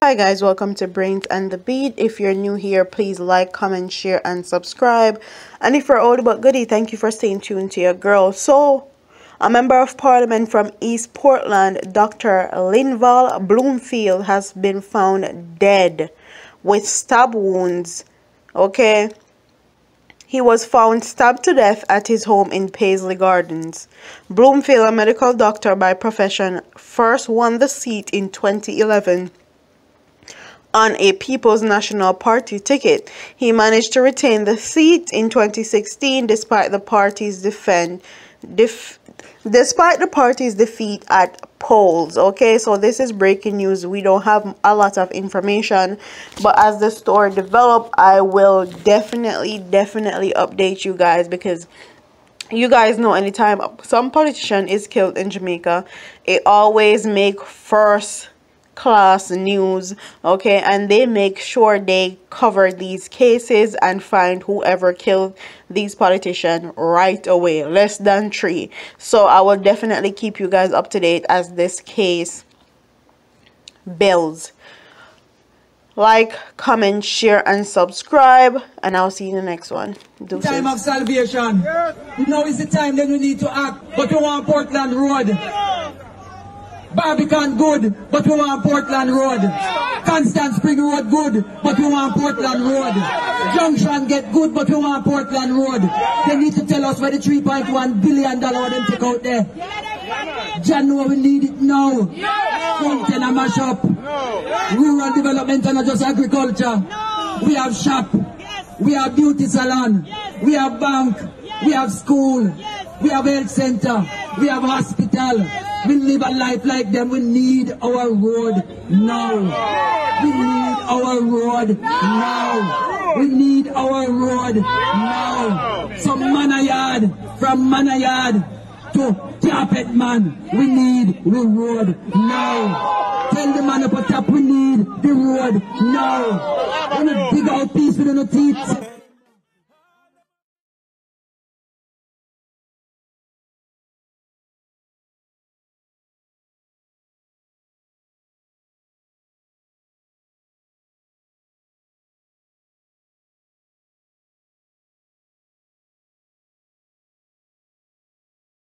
Hi guys, welcome to Brains and the Beat. If you're new here, please like, comment, share, and subscribe. And if you're old but goodie, thank you for staying tuned to your girl. So, a member of parliament from East Portland, Dr. Linval Bloomfield, has been found dead with stab wounds. Okay? He was found stabbed to death at his home in Paisley Gardens. Bloomfield, a medical doctor by profession, first won the seat in 2011 on a People's National Party ticket. He managed to retain the seat in 2016 despite the party's defeat at polls. Okay, so this is breaking news. We don't have a lot of information, but as the story develops, I will definitely update you guys, because you guys know anytime some politician is killed in Jamaica, it always make first class news. Okay, and they make sure they cover these cases and find whoever killed these politicians right away, less than 3. So I will definitely keep you guys up to date as this case builds. Like, comment, share, and subscribe, and I'll see you in the next one. Deuces. Time of salvation. Now is the time that we need to act, but we want Portland Road. Barbican good, but we want Portland Road. Constant Spring Road good, but we want Portland Road. Junction get good, but we want Portland Road. They need to tell us where the $3.1 billion them take out there. John, know we need it now. Fountain and mash up. Rural development and not just agriculture. We have shop. We have beauty salon. We have bank. We have school. We have health center. We have hospital. We live a life like them. We need our road now. We need our road now. We need our road now. So Manayard, from Manayard to Carpet Man, we need the road now. Tell the man up on top, we need the road now. When we dig out peace with the teeth.